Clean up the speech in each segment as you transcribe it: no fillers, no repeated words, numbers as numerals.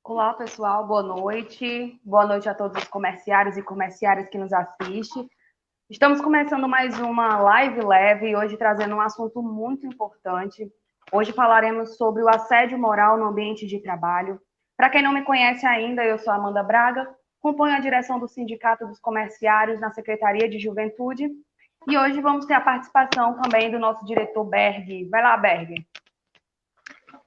Olá, pessoal, boa noite. Boa noite a todos os comerciários e comerciárias que nos assistem. Estamos começando mais uma live leve, hoje trazendo um assunto muito importante. Hoje falaremos sobre o assédio moral no ambiente de trabalho. Para quem não me conhece ainda, eu sou Amanda Braga, componho a direção do Sindicato dos Comerciários na Secretaria de Juventude. E hoje vamos ter a participação também do nosso diretor Berg. Vai lá, Berg.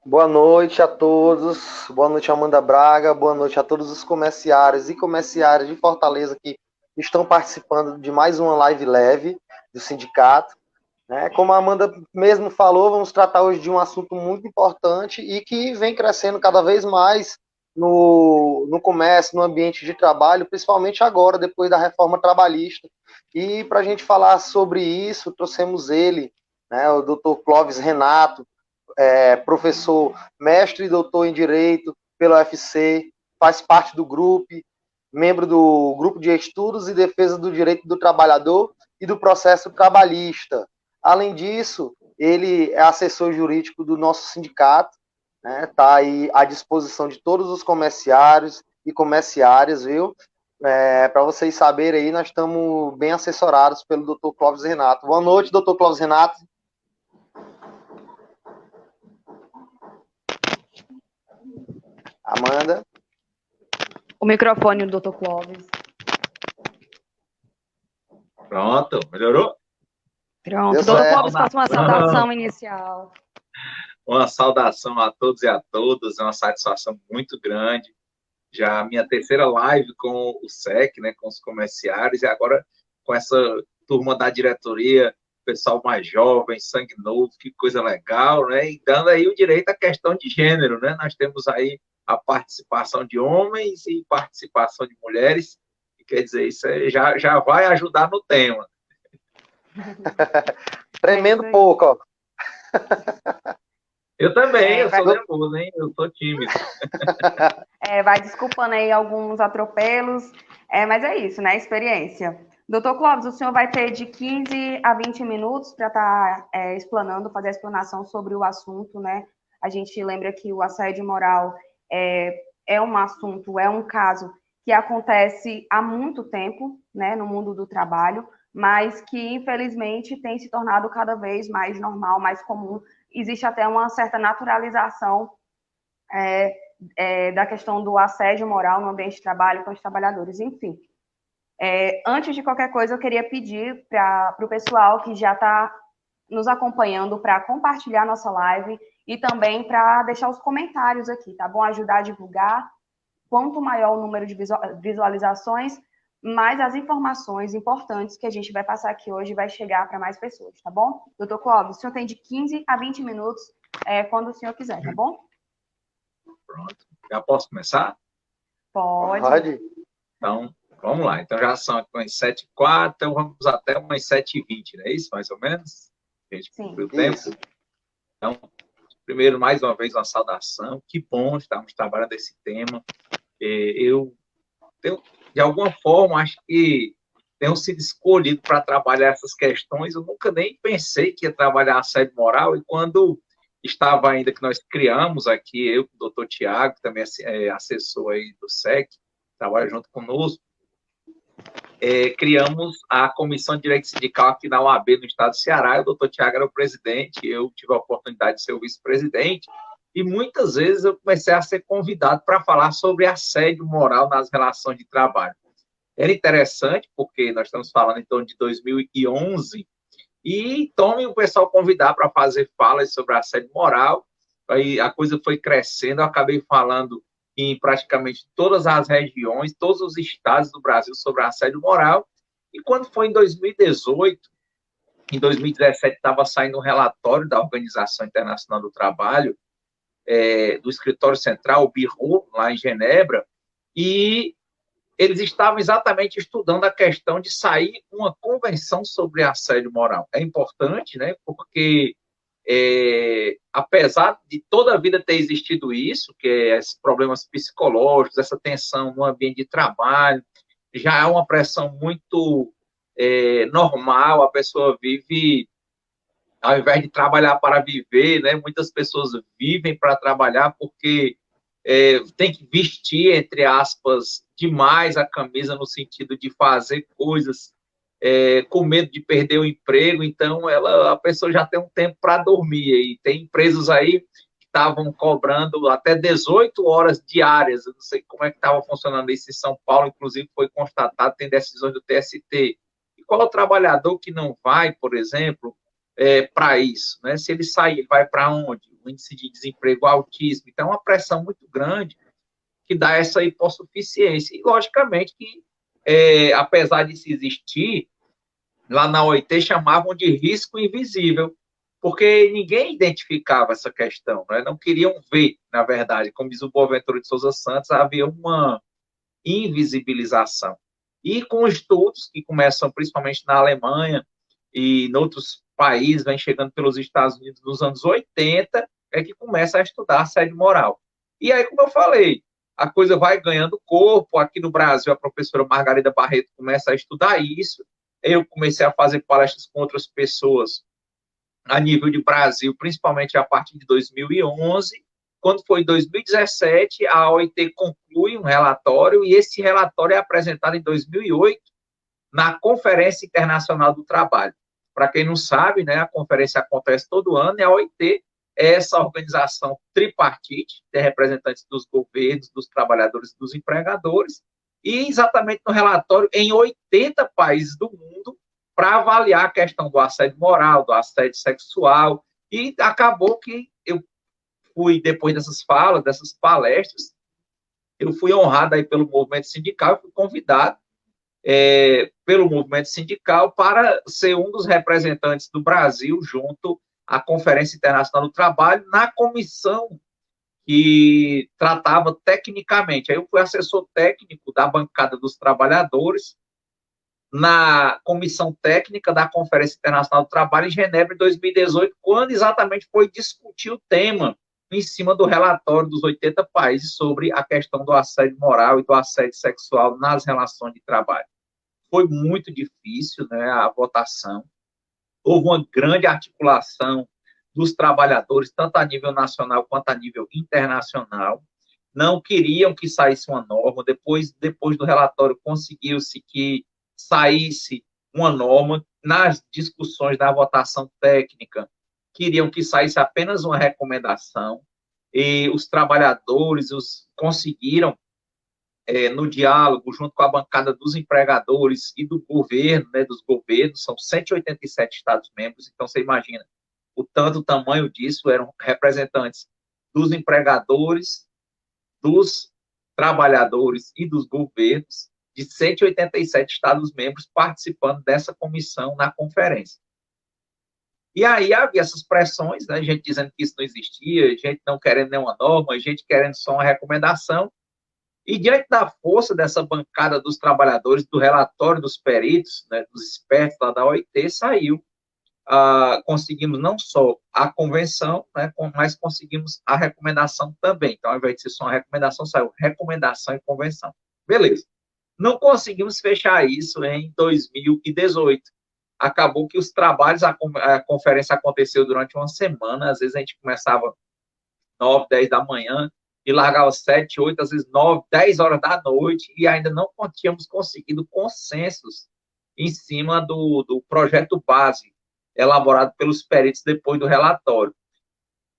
Boa noite a todos, boa noite Amanda Braga, boa noite a todos os comerciários e comerciárias de Fortaleza que estão participando de mais uma live leve do sindicato. Como a Amanda mesmo falou, vamos tratar hoje de um assunto muito importante e que vem crescendo cada vez mais no comércio, no ambiente de trabalho, principalmente agora, depois da reforma trabalhista. E para a gente falar sobre isso, trouxemos ele, o Dr. Clóvis Renato, professor, mestre e doutor em Direito pela UFC, faz parte do grupo, membro do Grupo de Estudos e Defesa do Direito do Trabalhador e do Processo Trabalhista. Além disso, ele é assessor jurídico do nosso sindicato, tá aí à disposição de todos os comerciários e comerciárias, viu? Para vocês saberem aí, nós estamos bem assessorados pelo Dr. Clóvis Renato. Boa noite, Dr. Clóvis Renato. Amanda. O microfone do Dr. Clóvis. Pronto, melhorou? Pronto, Dr. Clóvis, faça uma saudação inicial. Uma saudação a todos e a todas, é uma satisfação muito grande. Já a minha terceira live com o SEC, com os comerciários, e agora com essa turma da diretoria, pessoal mais jovem, sangue novo, que coisa legal, e dando aí o direito à questão de gênero, Nós temos aí a participação de homens e participação de mulheres, e quer dizer, isso já vai ajudar no tema. Tremendo pouco, ó. Eu também, eu sou nervoso, eu sou tímido. Vai desculpando aí alguns atropelos, mas é isso, experiência. Doutor Clóvis, o senhor vai ter de 15 a 20 minutos para estar fazer a explanação sobre o assunto, A gente lembra que o assédio moral é um assunto, é um caso que acontece há muito tempo, no mundo do trabalho, mas que, infelizmente, tem se tornado cada vez mais normal, mais comum. Existe até uma certa naturalização da questão do assédio moral no ambiente de trabalho com os trabalhadores, enfim. Antes de qualquer coisa, eu queria pedir para o pessoal que já está nos acompanhando para compartilhar nossa live e também para deixar os comentários aqui, tá bom? Ajudar a divulgar. Quanto maior o número de visualizações, mais as informações importantes que a gente vai passar aqui hoje vai chegar para mais pessoas, tá bom? Doutor Clóvis, o senhor tem de 15 a 20 minutos quando o senhor quiser, tá bom? Pronto. Já posso começar? Pode. Então, vamos lá. Então, já são umas 7h04, então vamos até umas 7h20, não é isso? Mais ou menos? A gente cumpriu o tempo. Então, primeiro, mais uma vez, uma saudação. Que bom estarmos trabalhando esse tema. Eu, de alguma forma, acho que tenho sido escolhido para trabalhar essas questões. Eu nunca nem pensei que ia trabalhar assédio moral, e quando estava ainda, que nós criamos aqui, eu com o doutor Tiago, que também é assessor aí do SEC, trabalha junto conosco, criamos a Comissão de Direito Sindical aqui na UAB, no estado do Ceará. O doutor Tiago era o presidente, eu tive a oportunidade de ser o vice-presidente, e muitas vezes eu comecei a ser convidado para falar sobre assédio moral nas relações de trabalho. Era interessante, porque nós estamos falando em torno de 2011, e então o pessoal convidar para fazer falas sobre assédio moral, aí a coisa foi crescendo, eu acabei falando em praticamente todas as regiões, todos os estados do Brasil sobre assédio moral, e quando foi em 2018, em 2017 estava saindo um relatório da Organização Internacional do Trabalho, do Escritório Central, o Bureau, lá em Genebra, e eles estavam exatamente estudando a questão de sair uma convenção sobre assédio moral. É importante, porque apesar de toda a vida ter existido isso, que é esses problemas psicológicos, essa tensão no ambiente de trabalho, já é uma pressão muito normal, a pessoa vive, ao invés de trabalhar para viver, muitas pessoas vivem para trabalhar, porque tem que vestir, entre aspas, demais a camisa no sentido de fazer coisas com medo de perder o emprego, então a pessoa já tem um tempo para dormir, e tem empresas aí que estavam cobrando até 18 horas diárias, eu não sei como é que estava funcionando isso em São Paulo, inclusive foi constatado, tem decisões do TST. E qual é o trabalhador que não vai, por exemplo, para isso, né? Se ele sair, ele vai para onde? O índice de desemprego altíssimo, então é uma pressão muito grande que dá essa hipossuficiência. E, logicamente, que, apesar de se existir, lá na OIT chamavam de risco invisível, porque ninguém identificava essa questão, né? Não queriam ver, na verdade, como diz o Boaventura de Souza Santos, havia uma invisibilização. E com estudos que começam principalmente na Alemanha e em outros países, vem chegando pelos Estados Unidos nos anos 80, é que começa a estudar assédio moral. E aí, como eu falei, a coisa vai ganhando corpo. Aqui no Brasil, a professora Margarida Barreto começa a estudar isso. Eu comecei a fazer palestras com outras pessoas a nível de Brasil, principalmente a partir de 2011. Quando foi em 2017, a OIT conclui um relatório, e esse relatório é apresentado em 2008 na Conferência Internacional do Trabalho. Para quem não sabe, né, a conferência acontece todo ano, e a OIT é essa organização tripartite, tem representantes dos governos, dos trabalhadores e dos empregadores, e exatamente no relatório, em 80 países do mundo, para avaliar a questão do assédio moral, do assédio sexual, e acabou que eu fui, depois dessas falas, dessas palestras, eu fui honrado aí pelo movimento sindical, fui convidado pelo movimento sindical para ser um dos representantes do Brasil junto à Conferência Internacional do Trabalho, na comissão que tratava tecnicamente. Aí eu fui assessor técnico da bancada dos trabalhadores na comissão técnica da Conferência Internacional do Trabalho em Genebra, em 2018, quando exatamente foi discutir o tema em cima do relatório dos 80 países sobre a questão do assédio moral e do assédio sexual nas relações de trabalho. Foi muito difícil, né, a votação. Houve uma grande articulação dos trabalhadores, tanto a nível nacional quanto a nível internacional. Não queriam que saísse uma norma. Depois do relatório, conseguiu-se que saísse uma norma. Nas discussões da votação técnica, queriam que saísse apenas uma recomendação, e os trabalhadores conseguiram, no diálogo, junto com a bancada dos empregadores e do governo, né, dos governos, são 187 Estados-membros, então você imagina o tamanho disso, eram representantes dos empregadores, dos trabalhadores e dos governos, de 187 Estados-membros participando dessa comissão na conferência. E aí havia essas pressões, né, gente dizendo que isso não existia, gente não querendo nenhuma norma, gente querendo só uma recomendação. E diante da força dessa bancada dos trabalhadores, do relatório dos peritos, né, dos expertos lá da OIT, saiu. Conseguimos não só a convenção, né, mas conseguimos a recomendação também. Então, ao invés de ser só uma recomendação, saiu recomendação e convenção. Beleza. Não conseguimos fechar isso em 2018. Acabou que os trabalhos, a conferência aconteceu durante uma semana, às vezes a gente começava 9, 10 da manhã, e largava 7, 8, às vezes 9, 10 horas da noite, e ainda não tínhamos conseguido consensos em cima do projeto base elaborado pelos peritos depois do relatório.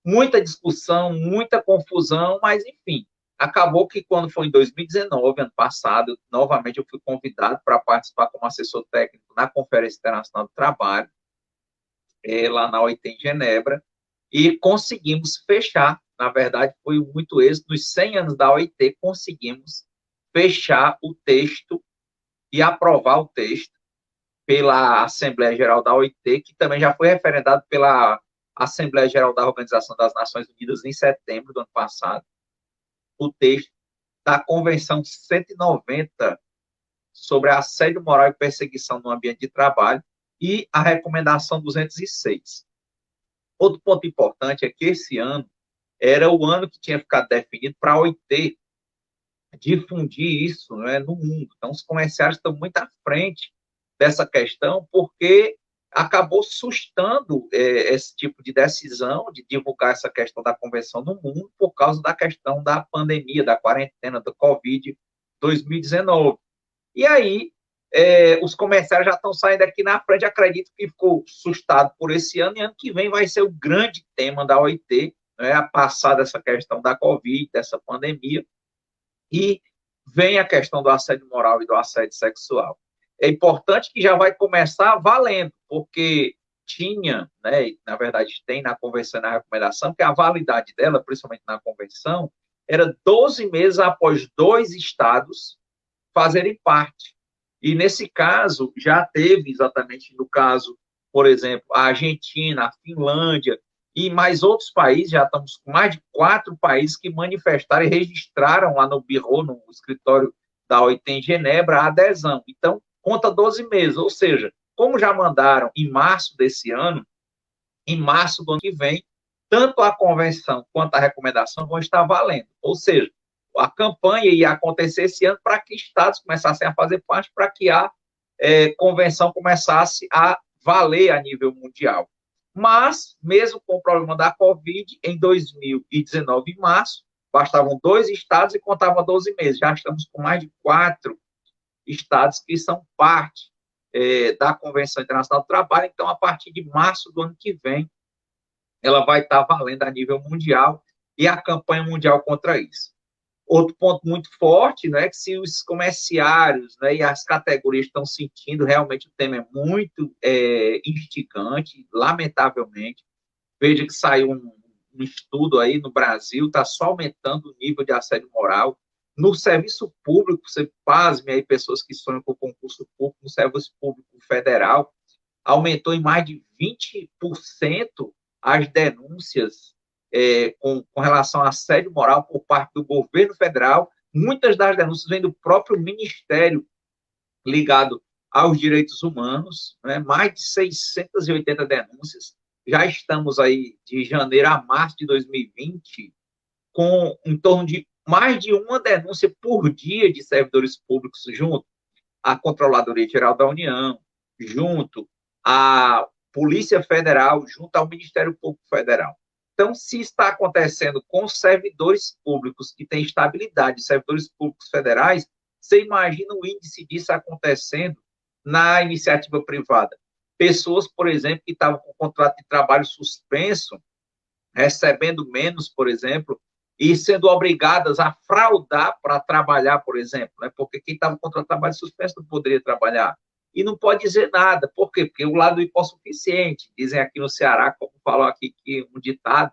Muita discussão, muita confusão, mas, enfim, acabou que quando foi em 2019, ano passado, novamente eu fui convidado para participar como assessor técnico na Conferência Internacional do Trabalho, lá na OIT em Genebra, e conseguimos fechar. Na verdade, foi muito êxito. Nos 100 anos da OIT, conseguimos fechar o texto e aprovar o texto pela Assembleia Geral da OIT, que também já foi referendado pela Assembleia Geral da Organização das Nações Unidas em setembro do ano passado, o texto da Convenção 190 sobre assédio moral e perseguição no ambiente de trabalho e a Recomendação 206. Outro ponto importante é que esse ano era o ano que tinha ficado definido para a OIT difundir isso, né, no mundo. Então, os comerciários estão muito à frente dessa questão, porque acabou sustando esse tipo de decisão de divulgar essa questão da convenção no mundo por causa da questão da pandemia, da quarentena, do Covid 2019. E aí, os comerciários já estão saindo aqui na frente, acredito que ficou assustado por esse ano, e ano que vem vai ser o grande tema da OIT, né, a passar dessa questão da Covid, dessa pandemia, e vem a questão do assédio moral e do assédio sexual. É importante que já vai começar valendo, porque tinha, né, na verdade tem na convenção e na recomendação, que a validade dela, principalmente na convenção, era 12 meses após 2 estados fazerem parte. E nesse caso, já teve exatamente no caso, por exemplo, a Argentina, a Finlândia e mais outros países, já estamos com mais de 4 países que manifestaram e registraram lá no Bureau, no escritório da OIT em Genebra, a adesão. Então, conta 12 meses, ou seja, como já mandaram em março desse ano, em março do ano que vem, tanto a convenção quanto a recomendação vão estar valendo. Ou seja, a campanha ia acontecer esse ano para que estados começassem a fazer parte, para que a convenção começasse a valer a nível mundial. Mas, mesmo com o problema da Covid, em 2019, em março, bastavam 2 estados e contava 12 meses. Já estamos com mais de 4 estados que são parte da Convenção Internacional do Trabalho. Então, a partir de março do ano que vem, ela vai estar valendo a nível mundial e a campanha mundial contra isso. Outro ponto muito forte, né, que se os comerciários, né, e as categorias estão sentindo, realmente o tema é muito instigante, lamentavelmente. Veja que saiu um estudo aí no Brasil, está só aumentando o nível de assédio moral. No serviço público, você pasme aí pessoas que sonham com concurso público, no serviço público federal, aumentou em mais de 20% as denúncias com relação a assédio moral por parte do governo federal. Muitas das denúncias vêm do próprio ministério ligado aos direitos humanos, né? Mais de 680 denúncias. Já estamos aí de janeiro a março de 2020 com em torno de mais de uma denúncia por dia de servidores públicos junto à Controladoria Geral da União, junto à Polícia Federal, junto ao Ministério Público Federal. Então, se está acontecendo com servidores públicos que têm estabilidade, servidores públicos federais, você imagina o índice disso acontecendo na iniciativa privada. Pessoas, por exemplo, que estavam com contrato de trabalho suspenso, recebendo menos, por exemplo, e sendo obrigadas a fraudar para trabalhar, por exemplo, né? Porque quem estava com contrato de trabalho suspenso não poderia trabalhar. E não pode dizer nada. Por quê? Porque o lado hipossuficiente. Dizem aqui no Ceará, como falou aqui que um ditado,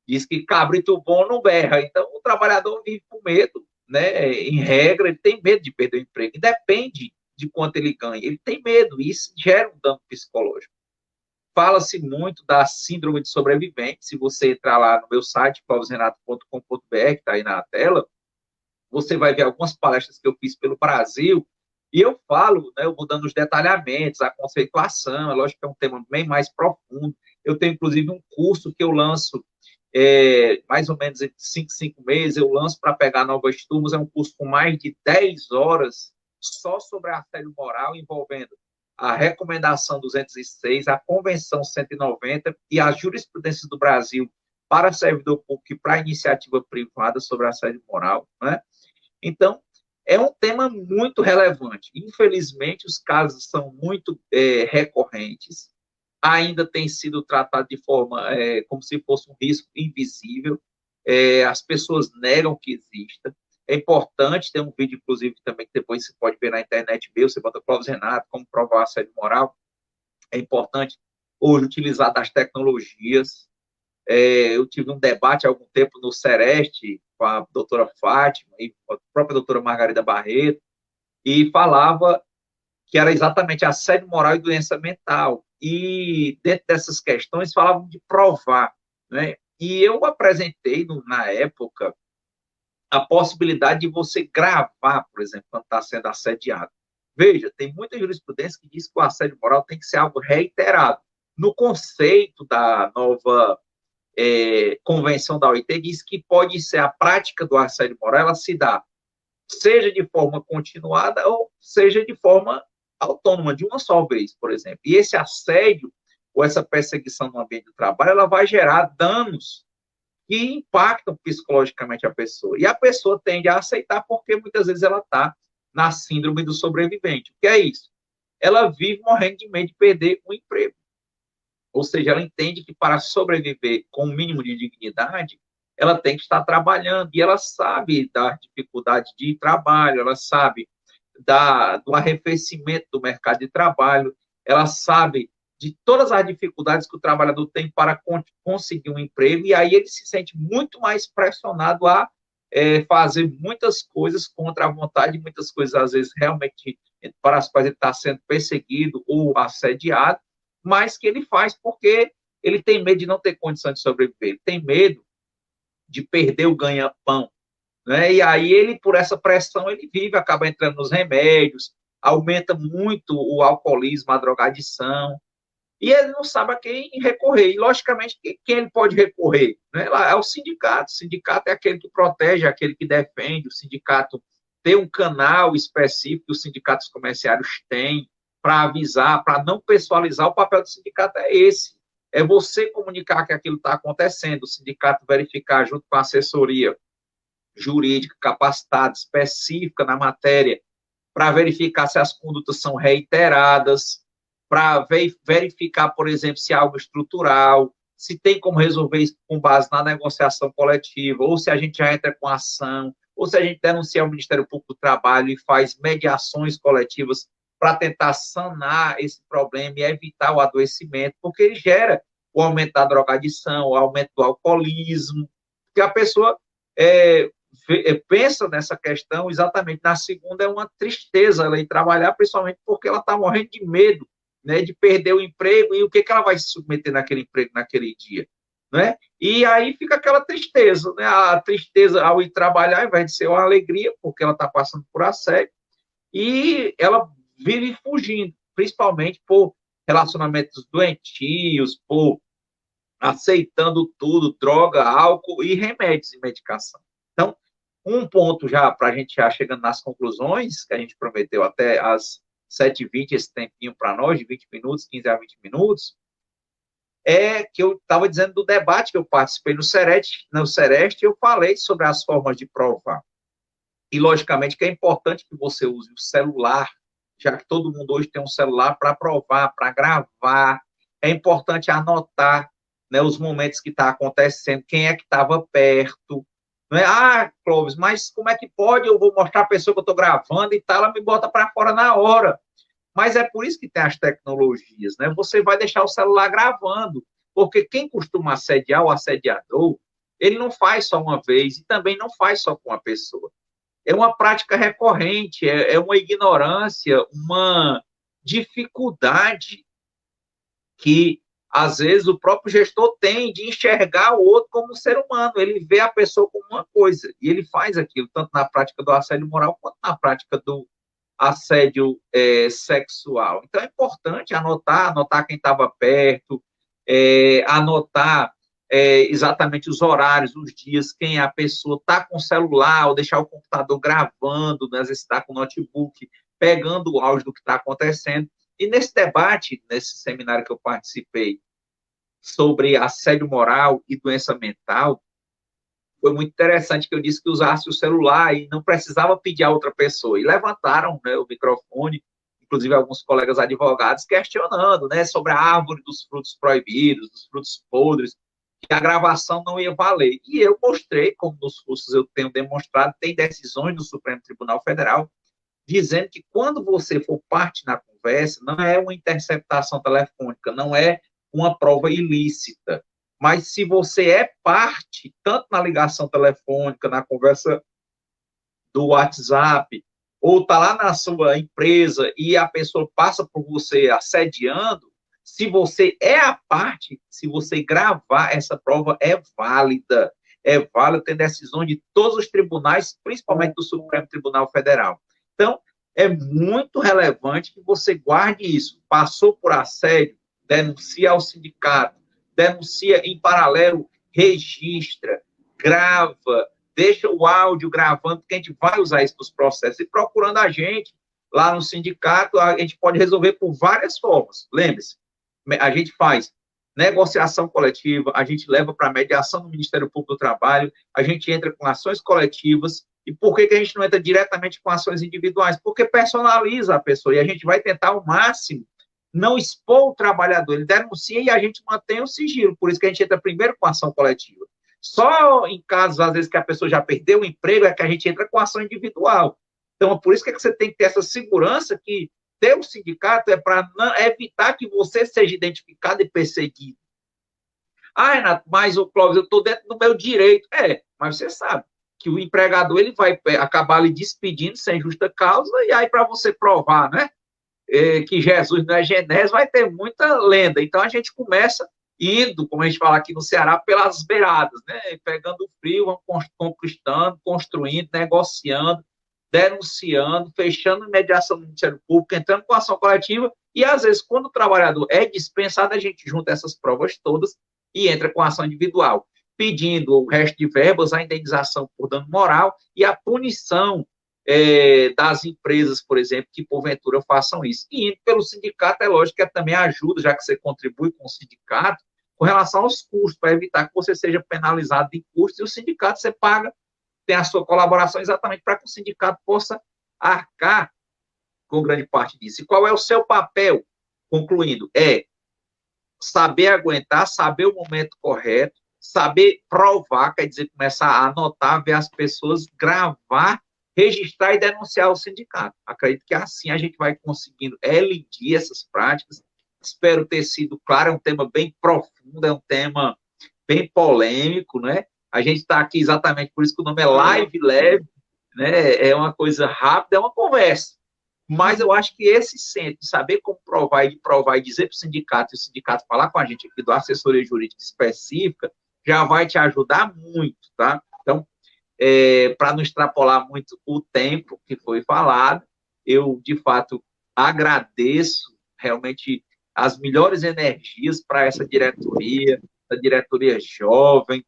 diz que cabrito bom não berra. Então, o trabalhador vive com medo, né? Em regra, ele tem medo de perder o emprego. Independe de quanto ele ganha. Ele tem medo, e isso gera um dano psicológico. Fala-se muito da síndrome de sobrevivente. Se você entrar lá no meu site, clovisrenato.com.br, que está aí na tela, você vai ver algumas palestras que eu fiz pelo Brasil, e eu falo, né, eu vou dando os detalhamentos, a conceituação, é lógico que é um tema bem mais profundo. Eu tenho, inclusive, um curso que eu lanço mais ou menos entre 5 meses, eu lanço para pegar novas turmas, é um curso com mais de 10 horas só sobre assédio moral, envolvendo a Recomendação 206, a Convenção 190 e as jurisprudências do Brasil para servidor público e para iniciativa privada sobre assédio moral, né? Então, é um tema muito relevante. Infelizmente, os casos são muito recorrentes, ainda tem sido tratado de forma como se fosse um risco invisível, as pessoas negam que exista. É importante, tem um vídeo, inclusive, também que depois você pode ver na internet meu, você bota Clóvis Renato, como provar assédio moral. É importante hoje utilizar das tecnologias. Eu tive um debate há algum tempo no Sereste com a doutora Fátima e a própria doutora Margarida Barreto, e falava que era exatamente assédio moral e doença mental. E dentro dessas questões falavam de provar, né? E eu apresentei, na época, a possibilidade de você gravar, por exemplo, quando está sendo assediado. Veja, tem muita jurisprudência que diz que o assédio moral tem que ser algo reiterado. No conceito da nova convenção da OIT, diz que pode ser a prática do assédio moral, ela se dá seja de forma continuada ou seja de forma autônoma de uma só vez, por exemplo. E esse assédio ou essa perseguição no ambiente do trabalho, ela vai gerar danos que impactam psicologicamente a pessoa. E a pessoa tende a aceitar porque muitas vezes ela está na síndrome do sobrevivente. O que é isso? Ela vive morrendo de medo de perder o emprego. Ou seja, ela entende que para sobreviver com um mínimo de dignidade, ela tem que estar trabalhando. E ela sabe da dificuldade de trabalho, ela sabe do arrefecimento do mercado de trabalho, ela sabe de todas as dificuldades que o trabalhador tem para conseguir um emprego, e aí ele se sente muito mais pressionado a fazer muitas coisas contra a vontade, muitas coisas, às vezes, realmente, para as quais ele está sendo perseguido ou assediado, mas que ele faz porque ele tem medo de não ter condição de sobreviver, ele tem medo de perder o ganha-pão, né? E aí ele, por essa pressão, ele vive, acaba entrando nos remédios, aumenta muito o alcoolismo, a drogadição, e ele não sabe a quem recorrer. E, logicamente, quem ele pode recorrer? Né? É o sindicato. O sindicato é aquele que protege, é aquele que defende. O sindicato tem um canal específico que os sindicatos comerciários têm para avisar, para não pessoalizar. O papel do sindicato é esse. É você comunicar que aquilo está acontecendo, o sindicato verificar junto com a assessoria jurídica capacitada, específica na matéria, para verificar se as condutas são reiteradas, para verificar, por exemplo, se há algo estrutural, se tem como resolver isso com base na negociação coletiva, ou se a gente já entra com ação, ou se a gente denuncia ao Ministério Público do Trabalho e faz mediações coletivas para tentar sanar esse problema e evitar o adoecimento, porque ele gera o aumento da drogadição, o aumento do alcoolismo, porque a pessoa pensa nessa questão exatamente. Na segunda, é uma tristeza ela ir trabalhar, principalmente porque ela está morrendo de medo, né, de perder o emprego, e o que ela vai se submeter naquele emprego, naquele dia, né? E aí fica aquela tristeza, né? A tristeza ao ir trabalhar, ao invés de ser uma alegria, porque ela está passando por assédio, e ela vive fugindo, principalmente por relacionamentos doentios, por aceitando tudo, droga, álcool e remédios e medicação. Então, um ponto já, para a gente já chegando nas conclusões, que a gente prometeu até as 7h20, esse tempinho para nós, de 20 minutos, 15 a 20 minutos, é que eu estava dizendo do debate que eu participei no Sereste, eu falei sobre as formas de provar. E, logicamente, que é importante que você use o celular, já que todo mundo hoje tem um celular para provar, para gravar. É importante anotar, né, os momentos que está acontecendo, quem é que estava perto. Não é? Ah, Clóvis, mas como é que pode? Eu vou mostrar a pessoa que eu estou gravando e tal, ela me bota para fora na hora. Mas é por isso que tem as tecnologias, né? Você vai deixar o celular gravando, porque quem costuma assediar o assediador, ele não faz só uma vez e também não faz só com uma pessoa. É uma prática recorrente, é uma ignorância, uma dificuldade que, às vezes, o próprio gestor tem de enxergar o outro como um ser humano. Ele vê a pessoa como uma coisa, e ele faz aquilo, tanto na prática do assédio moral, quanto na prática do assédio sexual. Então, é importante anotar quem estava perto, anotar exatamente os horários, os dias, quem é a pessoa, está com o celular, ou deixar o computador gravando, né, às vezes está com o notebook, pegando o áudio do que está acontecendo. E nesse debate, nesse seminário que eu participei, sobre assédio moral e doença mental, foi muito interessante que eu disse que usasse o celular e não precisava pedir a outra pessoa. E levantaram, né, o microfone, inclusive alguns colegas advogados, questionando, né, sobre a árvore dos frutos proibidos, dos frutos podres, que a gravação não ia valer. E eu mostrei, como nos cursos eu tenho demonstrado, tem decisões do Supremo Tribunal Federal dizendo que quando você for parte na conversa, não é uma interceptação telefônica, não é uma prova ilícita. Mas se você é parte, tanto na ligação telefônica, na conversa do WhatsApp, ou está lá na sua empresa e a pessoa passa por você assediando, se você é a parte, se você gravar, essa prova é válida. É válida, tem decisão de todos os tribunais, principalmente do Supremo Tribunal Federal. Então, é muito relevante que você guarde isso. Passou por assédio, denuncia ao sindicato, denuncia em paralelo, registra, grava, deixa o áudio gravando, porque a gente vai usar isso nos processos, e procurando a gente lá no sindicato, a gente pode resolver por várias formas. Lembre-se, a gente faz negociação coletiva, a gente leva para mediação no Ministério Público do Trabalho, a gente entra com ações coletivas. E por que a gente não entra diretamente com ações individuais? Porque personaliza a pessoa, e a gente vai tentar ao máximo não expor o trabalhador. Ele denuncia e a gente mantém o sigilo. Por isso que a gente entra primeiro com ação coletiva. Só em casos, às vezes, que a pessoa já perdeu o emprego, é que a gente entra com ação individual. Então, por isso que você tem que ter essa segurança que ter um sindicato é para evitar que você seja identificado e perseguido. Ah, Renato, mas o Clóvis, eu estou dentro do meu direito. Mas você sabe que o empregador ele vai acabar lhe despedindo sem justa causa, e aí para você provar, né, que Jesus não é Genésio, vai ter muita lenda. Então a gente começa indo, como a gente fala aqui no Ceará, pelas beiradas, né, pegando o frio, vamos conquistando, construindo, negociando, denunciando, fechando mediação no Ministério Público, entrando com ação coletiva, e às vezes, quando o trabalhador é dispensado, a gente junta essas provas todas e entra com ação individual, pedindo o resto de verbas, a indenização por dano moral e a punição das empresas, por exemplo, que porventura façam isso. E indo pelo sindicato, é lógico que também ajuda, já que você contribui com o sindicato, com relação aos custos, para evitar que você seja penalizado em custos, e o sindicato você paga, tem a sua colaboração exatamente para que o sindicato possa arcar com grande parte disso. E qual é o seu papel? Concluindo, saber aguentar, saber o momento correto, saber provar, quer dizer, começar a anotar, ver as pessoas, gravar, registrar e denunciar o sindicato. Acredito que assim a gente vai conseguindo elidir essas práticas. Espero ter sido claro, é um tema bem profundo, é um tema bem polêmico, né? A gente está aqui exatamente por isso que o nome é Live Leve, né? É uma coisa rápida, é uma conversa. Mas eu acho que esse centro, de saber como provar e dizer para o sindicato, e o sindicato falar com a gente aqui do assessoria jurídica específica, já vai te ajudar muito, tá? Então, para não extrapolar muito o tempo que foi falado, eu, de fato, agradeço realmente as melhores energias para essa diretoria jovem,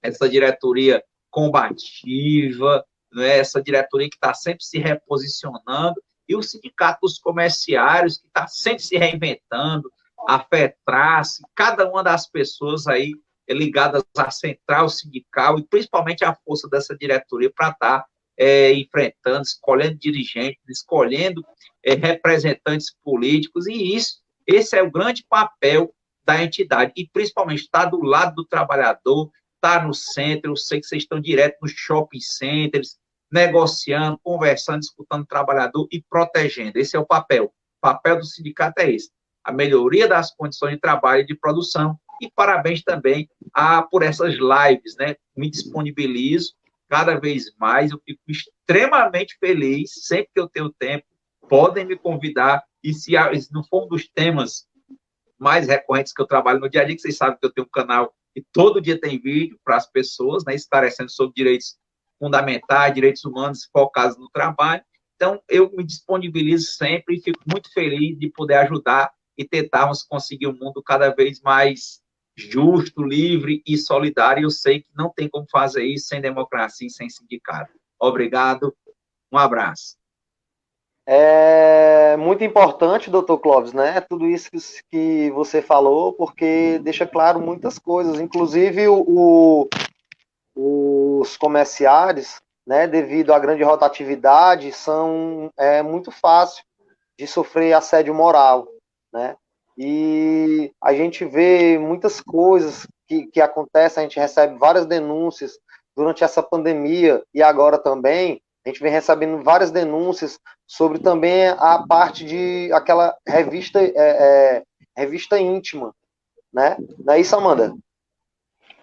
essa diretoria combativa, né, essa diretoria que está sempre se reposicionando, e o sindicato dos comerciários, que está sempre se reinventando, a FETRAS, cada uma das pessoas aí ligadas à central sindical, e principalmente a força dessa diretoria para estar enfrentando, escolhendo dirigentes, escolhendo representantes políticos, e esse é o grande papel da entidade, e principalmente estar do lado do trabalhador, estar no centro. Eu sei que vocês estão direto nos shopping centers, negociando, conversando, escutando o trabalhador e protegendo. Esse é o papel. O papel do sindicato é esse. A melhoria das condições de trabalho e de produção. E parabéns também por essas lives, né? Me disponibilizo cada vez mais. Eu fico extremamente feliz. Sempre que eu tenho tempo, podem me convidar. E se não for um dos temas mais recorrentes que eu trabalho no dia a dia, que vocês sabem que eu tenho um canal e todo dia tem vídeo para as pessoas, né, esclarecendo sobre direitos fundamentais, direitos humanos focados no trabalho. Então, eu me disponibilizo sempre e fico muito feliz de poder ajudar e tentarmos conseguir um mundo cada vez mais justo, livre e solidário. Eu sei que não tem como fazer isso sem democracia e sem sindicato. Obrigado, um abraço. É muito importante, doutor Clóvis, né? Tudo isso que você falou, porque deixa claro muitas coisas, inclusive os comerciários, né, devido à grande rotatividade, são muito fácil de sofrer assédio moral, né? E a gente vê muitas coisas que acontecem, a gente recebe várias denúncias durante essa pandemia e agora também. A gente vem recebendo várias denúncias sobre também a parte de aquela revista íntima, né? Não é isso, Amanda?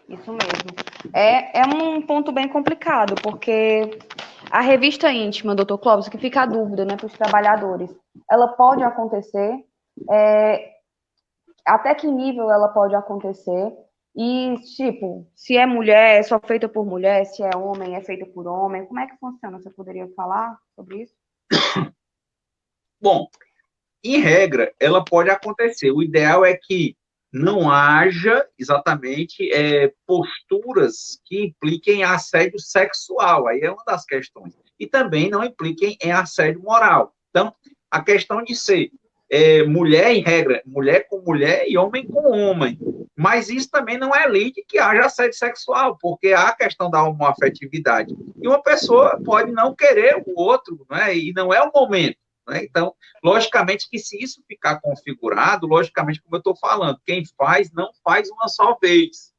Isso mesmo. É um ponto bem complicado, porque a revista íntima, doutor Clóvis, que fica a dúvida, né, para os trabalhadores, ela pode acontecer, até que nível ela pode acontecer, e, tipo, se é mulher, é só feita por mulher, se é homem, é feita por homem, como é que funciona? Você poderia falar sobre isso? Bom, em regra, ela pode acontecer. O ideal é que não haja exatamente posturas que impliquem assédio sexual. Aí é uma das questões. E também não impliquem em assédio moral. Então, a questão de ser mulher, em regra, mulher com mulher e homem com homem. Mas isso também não é lei de que haja assédio sexual, porque há a questão da homoafetividade. E uma pessoa pode não querer o outro, né? E não é o momento. Né? Então, logicamente que se isso ficar configurado, logicamente, como eu estou falando, quem faz, não faz uma só vez.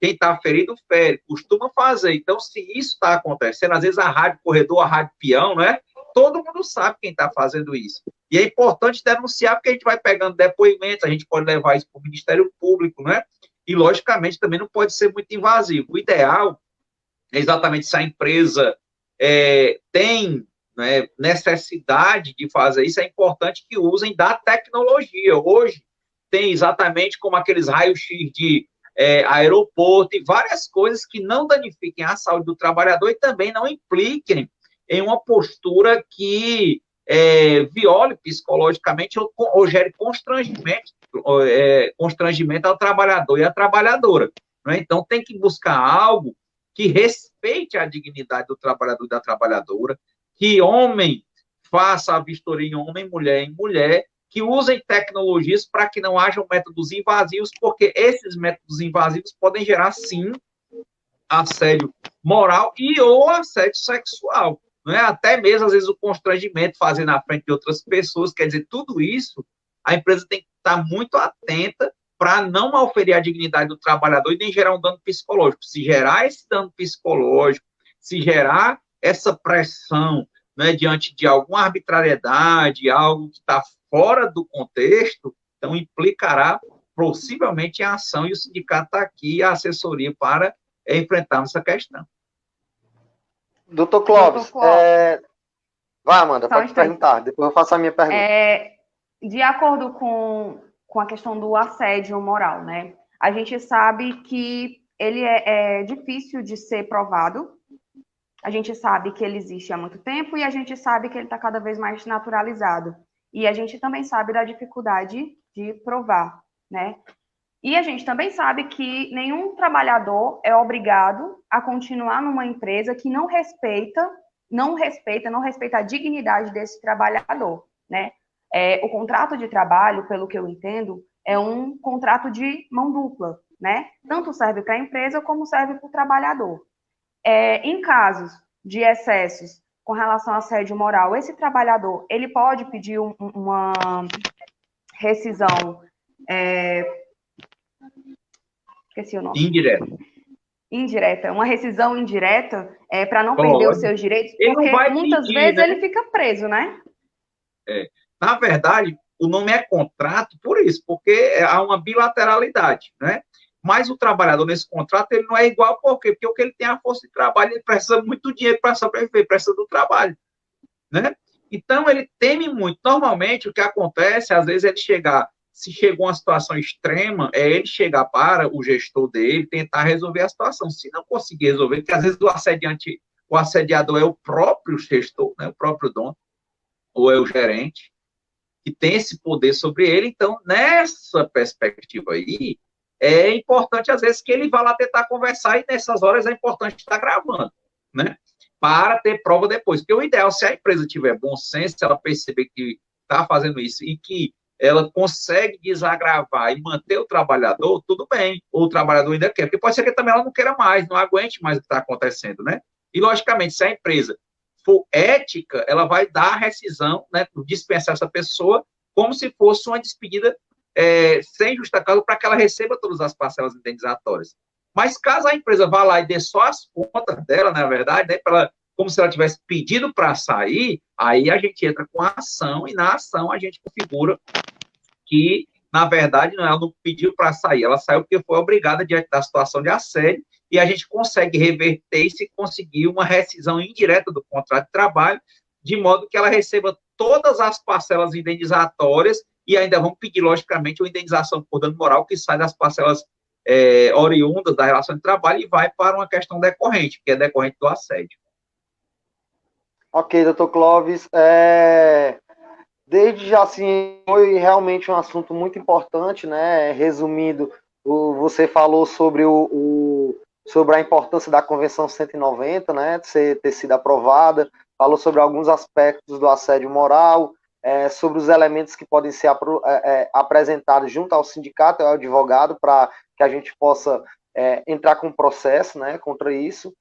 Quem está ferido, fere, costuma fazer. Então, se isso está acontecendo, às vezes a rádio corredor, a rádio peão, né? Todo mundo sabe quem está fazendo isso. E é importante denunciar, porque a gente vai pegando depoimentos, a gente pode levar isso para o Ministério Público, né? E, logicamente, também não pode ser muito invasivo. O ideal é exatamente se a empresa tem, né, necessidade de fazer isso, é importante que usem da tecnologia. Hoje, tem exatamente como aqueles raios-x de aeroporto e várias coisas que não danifiquem a saúde do trabalhador e também não impliquem em uma postura que viole psicologicamente ou gere constrangimento ao trabalhador e à trabalhadora. Né? Então, tem que buscar algo que respeite a dignidade do trabalhador e da trabalhadora, que homem faça a vistoria em homem, mulher em mulher, que usem tecnologias para que não hajam métodos invasivos, porque esses métodos invasivos podem gerar, sim, assédio moral e ou assédio sexual. Não é? Até mesmo, às vezes, o constrangimento, fazer na frente de outras pessoas, quer dizer, tudo isso, a empresa tem que estar muito atenta para não malferir a dignidade do trabalhador e nem gerar um dano psicológico. Se gerar esse dano psicológico, se gerar essa pressão, né, diante de alguma arbitrariedade, algo que está fora do contexto, então implicará possivelmente em ação, e o sindicato está aqui, a assessoria, para enfrentar essa questão. Doutor Clóvis, vai, Amanda, pode perguntar, depois eu faço a minha pergunta. De acordo com a questão do assédio moral, né? A gente sabe que ele é difícil de ser provado, a gente sabe que ele existe há muito tempo e a gente sabe que ele está cada vez mais naturalizado. E a gente também sabe da dificuldade de provar, né? E a gente também sabe que nenhum trabalhador é obrigado a continuar numa empresa que não respeita a dignidade desse trabalhador, né? O contrato de trabalho, pelo que eu entendo, é um contrato de mão dupla, né? Tanto serve para a empresa como serve para o trabalhador. Em casos de excessos com relação a assédio moral, esse trabalhador, ele pode pedir uma rescisão... esqueci o nome. Indireta. Uma rescisão indireta para não perder os seus direitos, porque muitas vezes ele fica preso, né? Na verdade, o nome é contrato por isso, porque há uma bilateralidade, né? Mas o trabalhador nesse contrato, ele não é igual, por quê? Porque o que ele tem é a força de trabalho, ele precisa muito dinheiro para sobreviver, precisa do trabalho, né? Então, ele teme muito. Normalmente, o que acontece, às vezes, se chegou uma situação extrema, é ele chegar para o gestor dele, tentar resolver a situação. Se não conseguir resolver, porque às vezes o assediador é o próprio gestor, né, o próprio dono, ou é o gerente, que tem esse poder sobre ele. Então, nessa perspectiva aí, é importante, às vezes, que ele vá lá tentar conversar, e nessas horas é importante estar gravando, né? Para ter prova depois. Porque o ideal, se a empresa tiver bom senso, se ela perceber que está fazendo isso e que ela consegue desagravar e manter o trabalhador, tudo bem. Ou o trabalhador ainda quer, porque pode ser que também ela não queira mais, não aguente mais o que está acontecendo, né? E, logicamente, se a empresa for ética, ela vai dar a rescisão, né, dispensar essa pessoa como se fosse uma despedida sem justa causa, para que ela receba todas as parcelas indenizatórias. Mas caso a empresa vá lá e dê só as contas dela, na verdade, né, como se ela tivesse pedido para sair, aí a gente entra com a ação, e na ação a gente configura que, na verdade, ela não pediu para sair, ela saiu porque foi obrigada diante da situação de assédio, e a gente consegue reverter e se conseguir uma rescisão indireta do contrato de trabalho, de modo que ela receba todas as parcelas indenizatórias, e ainda vamos pedir, logicamente, uma indenização por dano moral que sai das parcelas oriundas da relação de trabalho e vai para uma questão decorrente, que é decorrente do assédio. Ok, doutor Clóvis. Desde já, assim, foi realmente um assunto muito importante, né? Resumindo, você falou sobre sobre a importância da Convenção 190, né? Ter sido aprovada, falou sobre alguns aspectos do assédio moral, sobre os elementos que podem ser apresentados junto ao sindicato e ao advogado para que a gente possa entrar com processo, né, contra isso.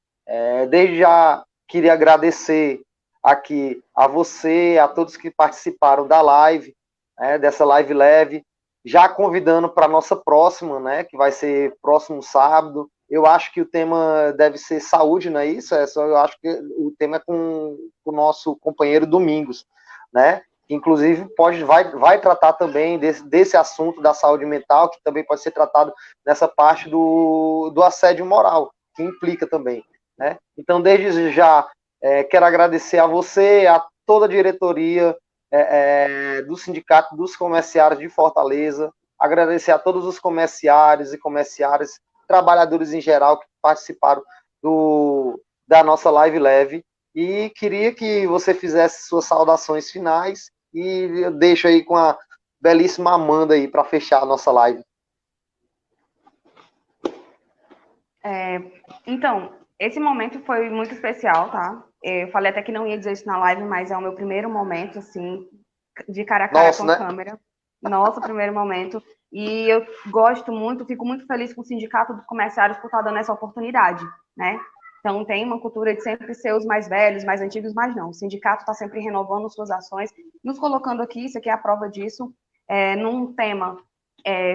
Desde já queria agradecer aqui a você, a todos que participaram da live, dessa live leve, já convidando para a nossa próxima, né, que vai ser próximo sábado. Eu acho que o tema deve ser saúde, não é isso? Eu acho que o tema é com o nosso companheiro Domingos, né? Inclusive vai tratar também desse assunto da saúde mental, que também pode ser tratado nessa parte do assédio moral, que implica também, né? Então, desde já, quero agradecer a você, a toda a diretoria do Sindicato dos Comerciários de Fortaleza, agradecer a todos os comerciários e comerciárias, trabalhadores em geral que participaram da nossa live leve, e queria que você fizesse suas saudações finais, e eu deixo aí com a belíssima Amanda aí para fechar a nossa live. Então, esse momento foi muito especial, tá? Eu falei até que não ia dizer isso na live, mas é o meu primeiro momento, assim, de cara a cara com a câmera. Nosso primeiro momento. E eu gosto muito, fico muito feliz com o Sindicato dos Comerciários por estar dando essa oportunidade, né? Então, tem uma cultura de sempre ser os mais velhos, mais antigos, mas não. O sindicato está sempre renovando suas ações, nos colocando aqui, isso aqui é a prova disso, num tema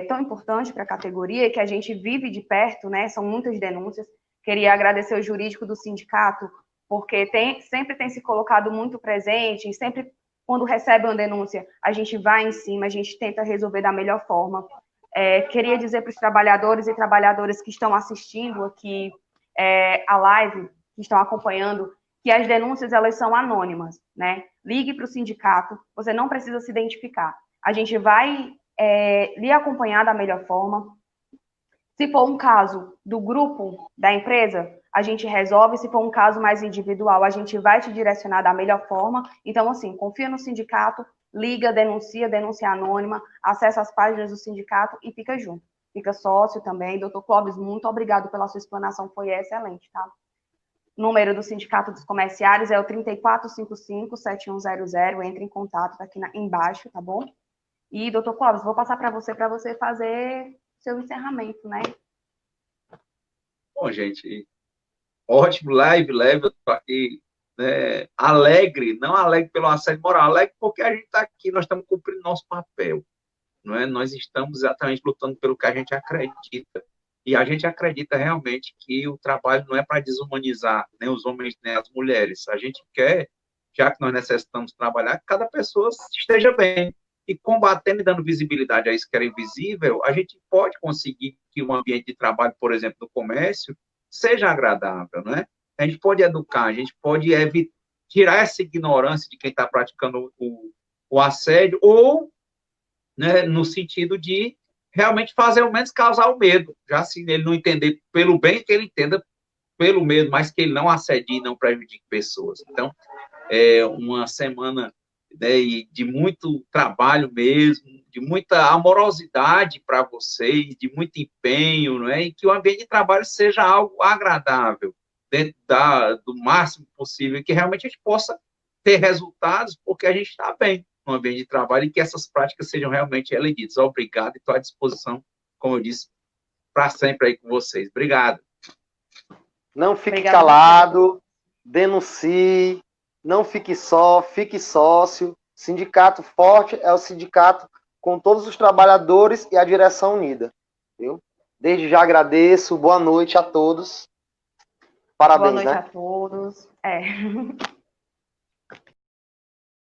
tão importante para a categoria, que a gente vive de perto, né? São muitas denúncias. Queria agradecer o jurídico do sindicato, porque sempre tem se colocado muito presente, e sempre, quando recebe uma denúncia, a gente vai em cima, a gente tenta resolver da melhor forma. Queria dizer para os trabalhadores e trabalhadoras que estão assistindo aqui a live, que estão acompanhando, que as denúncias, elas são anônimas, né? Ligue para o sindicato, você não precisa se identificar. A gente vai lhe acompanhar da melhor forma. Se for um caso do grupo da empresa, a gente resolve. Se for um caso mais individual, a gente vai te direcionar da melhor forma. Então, assim, confia no sindicato, liga, denúncia anônima, acessa as páginas do sindicato e fica junto. Fica sócio também. Doutor Clóvis, muito obrigado pela sua explanação, foi excelente, tá? O número do Sindicato dos Comerciários é o 3455-7100. Entre em contato, tá aqui embaixo, tá bom? E, doutor Clóvis, vou passar para você fazer seu encerramento, né? Bom, gente, ótimo, leve, eu tô aqui, né, alegre, não alegre pelo assédio moral, alegre porque a gente está aqui, nós estamos cumprindo nosso papel, não é? Nós estamos exatamente lutando pelo que a gente acredita, e a gente acredita realmente que o trabalho não é para desumanizar nem os homens nem as mulheres, a gente quer, já que nós necessitamos trabalhar, que cada pessoa esteja bem, e combatendo e dando visibilidade a isso que era invisível, a gente pode conseguir que o ambiente de trabalho, por exemplo, do comércio, seja agradável, não é? A gente pode educar, a gente pode tirar essa ignorância de quem está praticando o assédio, ou, né, no sentido de realmente fazer ao menos causar o medo, já se ele não entender pelo bem, que ele entenda pelo medo, mas que ele não assedie e não prejudique pessoas. Então, uma semana, né, de muito trabalho mesmo, de muita amorosidade para vocês, de muito empenho, não é? E que o ambiente de trabalho seja algo agradável, dentro do máximo possível, e que realmente a gente possa ter resultados, porque a gente está bem no ambiente de trabalho e que essas práticas sejam realmente eliminadas. Obrigado, e estou à disposição, como eu disse, para sempre aí com vocês. Obrigado. Não fique calado, denuncie, não fique só, fique sócio. Sindicato forte é o sindicato com todos os trabalhadores e a direção unida. Viu? Desde já agradeço, boa noite a todos. Parabéns, boa noite, né? A todos.